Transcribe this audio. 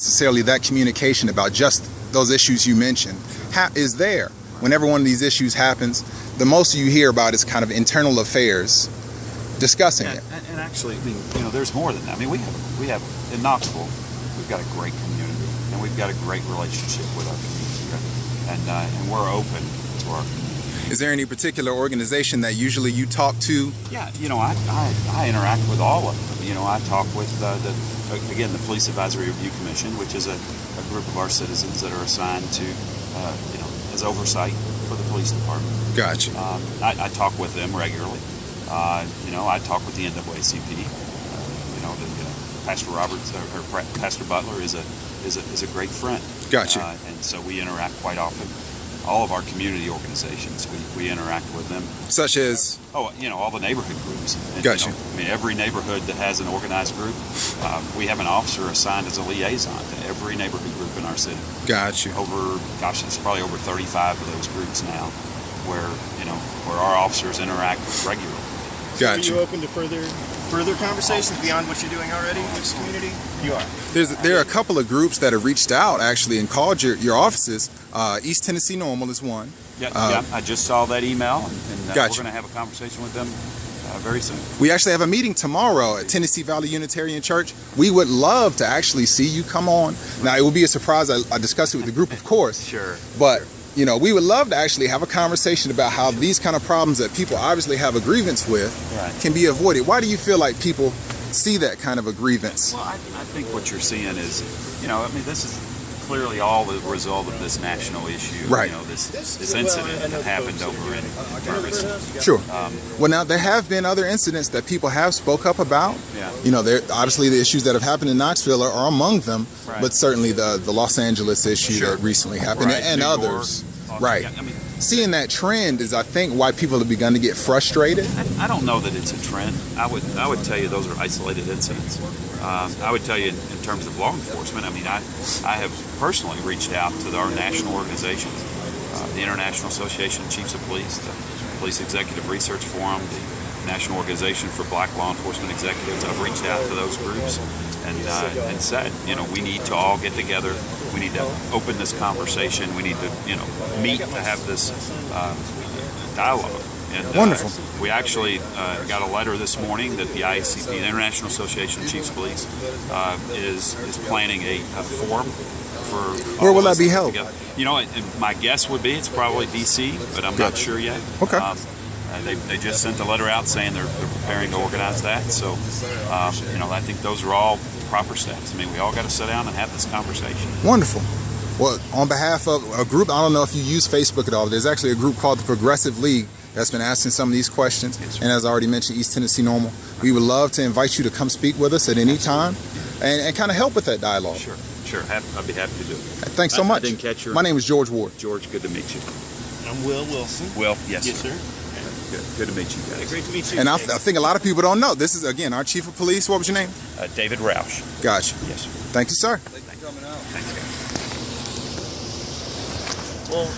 necessarily that communication about just those issues you mentioned is there. Whenever one of these issues happens, the most you hear about is kind of internal affairs discussing it. And actually, I mean, you know, there's more than that. I mean, we have in Knoxville, we've got a great community, and we've got a great relationship with our community, and we're open to our community. Is there any particular organization that usually you talk to? Yeah, you know, I interact with all of them. You know, I talk with the Police Advisory Review Commission, which is a group of our citizens that are assigned to, you know, as oversight for the police department. Gotcha. I talk with them regularly. You know, I talk with the NAACP. You know, Pastor Roberts or Pastor Butler is a great friend. Gotcha. And so we interact quite often. All of our community organizations, we interact with them. Such as? Oh, you know, all the neighborhood groups. And, gotcha. You know, I mean, every neighborhood that has an organized group, we have an officer assigned as a liaison to every neighborhood group in our city. Gotcha. It's probably over 35 of those groups now, where our officers interact regularly. Gotcha. So are you open to further conversations beyond what you're doing already with this community? You are. There are a couple of groups that have reached out actually and called your offices. East Tennessee Normal is one. Yeah, I just saw that email, and gotcha. We're going to have a conversation with them very soon. We actually have a meeting tomorrow at Tennessee Valley Unitarian Church. We would love to actually see you come on. Now, it will be a surprise. I discussed it with the group, of course. Sure. But you know, we would love to actually have a conversation about how these kind of problems that people obviously have a grievance with can be avoided. Why do you feel like people see that kind of a grievance? Well, I think what you're seeing is, you know, I mean, this is clearly all the result of this national issue. Right. You know, this incident that happened over in Ferguson. Sure. Well, now there have been other incidents that people have spoke up about. Yeah. You know, obviously the issues that have happened in Knoxville are among them, right. but certainly the Los Angeles issue sure. that recently happened right. and New others. York. Right. I mean, seeing that trend is, I think, why people have begun to get frustrated. I don't know that it's a trend. I would tell you those are isolated incidents. I would tell you in terms of law enforcement, I mean, I have personally reached out to our national organizations, the International Association of Chiefs of Police, the Police Executive Research Forum, the National Organization for Black Law Enforcement Executives. I've reached out to those groups and said, you know, we need to all get together. We need to open this conversation. We need to, you know, meet to have this dialogue. And, wonderful. We actually got a letter this morning that the IACP, the International Association of Chiefs of Police, is planning a forum for. Where will that be held? Together. You know, my guess would be it's probably D.C., but I'm not sure yet. Okay. They just sent a letter out saying they're preparing to organize that. So, you know, I think those are all proper steps. I mean, we all got to sit down and have this conversation. Wonderful. Well, on behalf of a group, I don't know if you use Facebook at all, there's actually a group called the Progressive League that's been asking some of these questions. And as I already mentioned, East Tennessee Normal. We would love to invite you to come speak with us at any time and kind of help with that dialogue. Sure. I'd be happy to do it. Thanks so much. I didn't catch your... My name is George Ward. George, good to meet you. I'm Will Wilson. Will, yes. Yes, sir. Good to meet you guys. Great to meet you. And I think a lot of people don't know. This is, again, our Chief of Police. What was your name? David Rausch. Gotcha. Yes, sir. Thank you, sir. Thanks, guys. Well,